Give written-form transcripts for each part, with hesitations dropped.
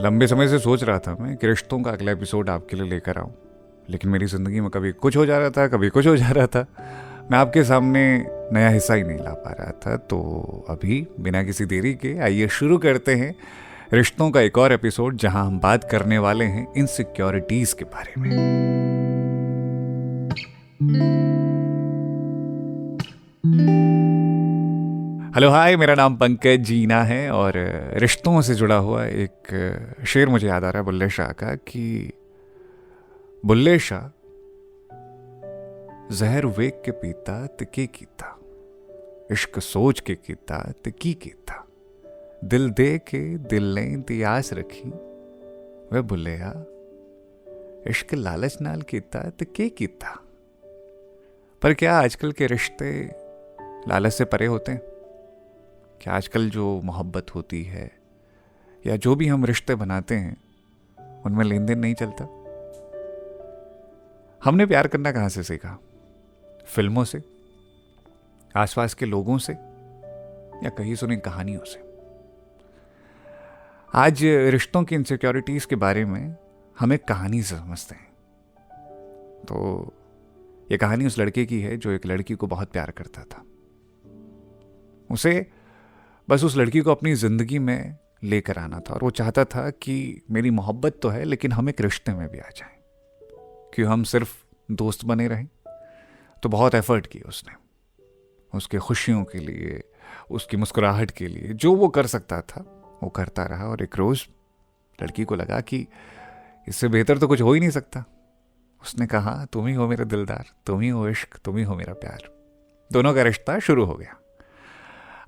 लंबे समय से सोच रहा था मैं कि रिश्तों का अगला एपिसोड आपके लिए लेकर आऊं, लेकिन मेरी ज़िंदगी में कभी कुछ हो जा रहा था, कभी कुछ हो जा रहा था। मैं आपके सामने नया हिस्सा ही नहीं ला पा रहा था। तो अभी बिना किसी देरी के आइए शुरू करते हैं रिश्तों का एक और एपिसोड, जहां हम बात करने वाले हैं इनसिक्योरिटीज़ के बारे में। हेलो हाय, मेरा नाम पंकज जीना है और रिश्तों से जुड़ा हुआ एक शेर मुझे याद आ रहा है बुल्ले शाह का कि बुल्ले शाह जहर वेख के पीता तिकी कीता, इश्क सोच के कीता तिकी कीता, दिल दे के दिल ने दियास रखी, वह बुल्लिया इश्क लालच नाल कीता तिकी कीता। पर क्या आजकल के रिश्ते लालच से परे होते हैं? क्या आजकल जो मोहब्बत होती है या जो भी हम रिश्ते बनाते हैं उनमें लेन देन नहीं चलता? हमने प्यार करना कहाँ से सीखा? फिल्मों से, आसपास के लोगों से, या कहीं सुनी कहानियों से? आज रिश्तों की इनसिक्योरिटीज के बारे में हम एक कहानी से समझते हैं। तो ये कहानी उस लड़के की है जो एक लड़की को बहुत प्यार करता था। उसे बस उस लड़की को अपनी जिंदगी में लेकर आना था और वो चाहता था कि मेरी मोहब्बत तो है लेकिन हम एक रिश्ते में भी आ जाएं, कि हम सिर्फ दोस्त बने रहें। तो बहुत एफर्ट किए उसने, उसके खुशियों के लिए, उसकी मुस्कुराहट के लिए, जो वो कर सकता था वो करता रहा। और एक रोज लड़की को लगा कि इससे बेहतर तो कुछ हो ही नहीं सकता। उसने कहा, तुम ही हो मेरा दिलदार, तुम ही हो इश्क, तुम ही हो मेरा प्यार। दोनों का रिश्ता शुरू हो गया।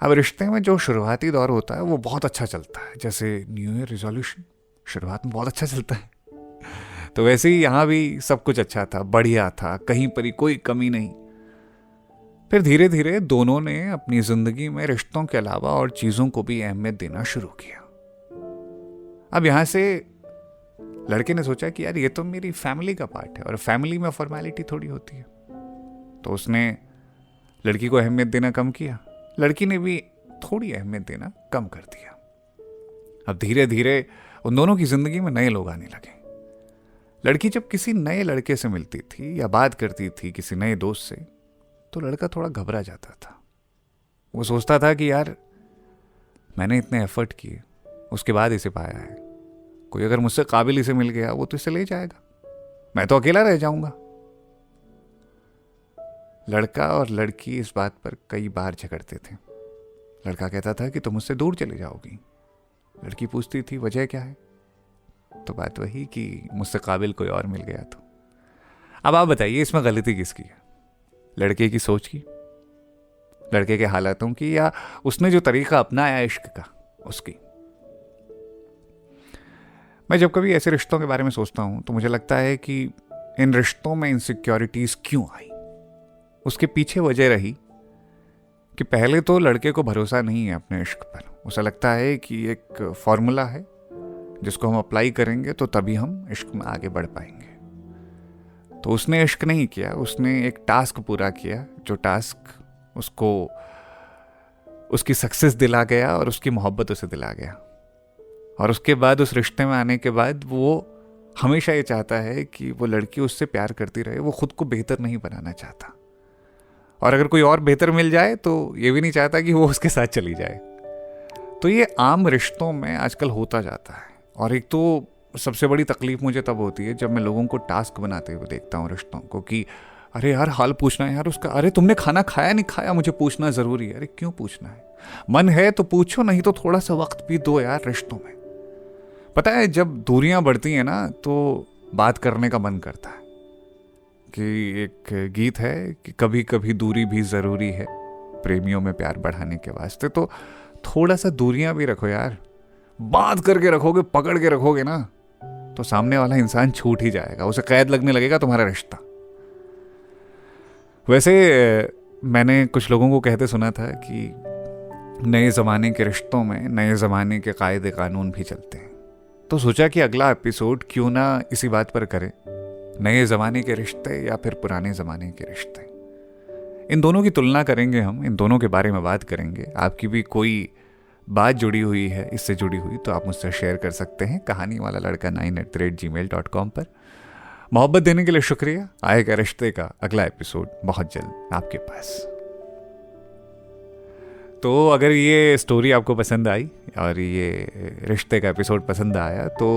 अब रिश्ते में जो शुरुआती दौर होता है वो बहुत अच्छा चलता है, जैसे न्यू ईयर रिजोल्यूशन शुरुआत में बहुत अच्छा चलता है। तो वैसे ही यहाँ भी सब कुछ अच्छा था, बढ़िया था, कहीं पर ही कोई कमी नहीं। फिर धीरे धीरे दोनों ने अपनी जिंदगी में रिश्तों के अलावा और चीजों को भी अहमियत देना शुरू किया। अब यहाँ से लड़के ने सोचा कि यार ये तो मेरी फैमिली का पार्ट है और फैमिली में फॉर्मेलिटी थोड़ी होती है। तो उसने लड़की को अहमियत देना कम किया, लड़की ने भी थोड़ी अहमियत देना कम कर दिया। अब धीरे धीरे उन दोनों की जिंदगी में नए लोग आने लगे। लड़की जब किसी नए लड़के से मिलती थी या बात करती थी किसी नए दोस्त से, तो लड़का थोड़ा घबरा जाता था। वो सोचता था कि यार मैंने इतने एफर्ट किए, उसके बाद इसे पाया है। कोई अगर मुझसे काबिल इसे मिल गया वो तो इसे ले जाएगा, मैं तो अकेला रह जाऊंगा। लड़का और लड़की इस बात पर कई बार झगड़ते थे। लड़का कहता था कि तुम मुझसे दूर चले जाओगी। लड़की पूछती थी वजह क्या है? तो बात वही कि मुझसे काबिल कोई और मिल गया। तो अब आप बताइए इसमें गलती किसकी है? लड़के की सोच की, लड़के के हालातों की, या उसने जो तरीका अपनाया इश्क का उसकी? मैं जब कभी ऐसे रिश्तों के बारे में सोचता हूं तो मुझे लगता है कि इन रिश्तों में इनसिक्योरिटीज क्यों आई, उसके पीछे वजह रही कि पहले तो लड़के को भरोसा नहीं है अपने इश्क पर। उसे लगता है कि एक फॉर्मूला है जिसको हम अप्लाई करेंगे तो तभी हम इश्क में आगे बढ़ पाएंगे। तो उसने इश्क नहीं किया, उसने एक टास्क पूरा किया, जो टास्क उसको उसकी सक्सेस दिला गया और उसकी मोहब्बत उसे दिला गया। और उसके बाद उस रिश्ते में आने के बाद वो हमेशा ये चाहता है कि वो लड़की उससे प्यार करती रहे, वो खुद को बेहतर नहीं बनाना चाहता। और अगर कोई और बेहतर मिल जाए तो ये भी नहीं चाहता कि वो उसके साथ चली जाए। तो ये आम रिश्तों में आजकल होता जाता है। और एक तो सबसे बड़ी तकलीफ मुझे तब होती है जब मैं लोगों को टास्क बनाते हुए देखता हूँ रिश्तों को, कि अरे यार हाल पूछना है यार उसका, अरे तुमने खाना खाया नहीं खाया मुझे पूछना जरूरी है। अरे क्यों पूछना है? मन है तो पूछो, नहीं तो थोड़ा सा वक्त भी दो यार रिश्तों में। पता है जब दूरियां बढ़ती हैं ना तो बात करने का मन करता है। कि एक गीत है कि कभी कभी दूरी भी जरूरी है प्रेमियों में प्यार बढ़ाने के वास्ते। तो थोड़ा सा दूरियां भी रखो यार। बात करके रखोगे, पकड़ के रखोगे ना, तो सामने वाला इंसान छूट ही जाएगा, उसे कैद लगने लगेगा तुम्हारा रिश्ता। वैसे मैंने कुछ लोगों को कहते सुना था कि नए ज़माने के रिश्तों में नए ज़माने के कायदे कानून भी चलते हैं। तो सोचा कि अगला एपिसोड क्यों ना इसी बात पर करें, नए ज़माने के रिश्ते या फिर पुराने ज़माने के रिश्ते। इन दोनों की तुलना करेंगे हम, इन दोनों के बारे में बात करेंगे। आपकी भी कोई बात जुड़ी हुई है, इससे जुड़ी हुई, तो आप मुझसे शेयर कर सकते हैं कहानीवाला लड़का9@gmail.com पर। मोहब्बत देने के लिए शुक्रिया। आएगा रिश्ते का अगला एपिसोड बहुत जल्द आपके पास। तो अगर ये स्टोरी आपको पसंद आई और ये रिश्ते का एपिसोड पसंद आया तो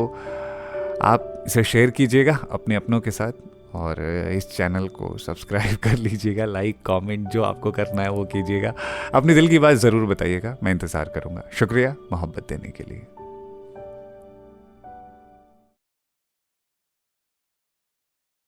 आप इसे शेयर कीजिएगा अपने अपनों के साथ, और इस चैनल को सब्सक्राइब कर लीजिएगा। लाइक कमेंट जो आपको करना है वो कीजिएगा। अपने दिल की बात ज़रूर बताइएगा, मैं इंतज़ार करूँगा। शुक्रिया मोहब्बत देने के लिए।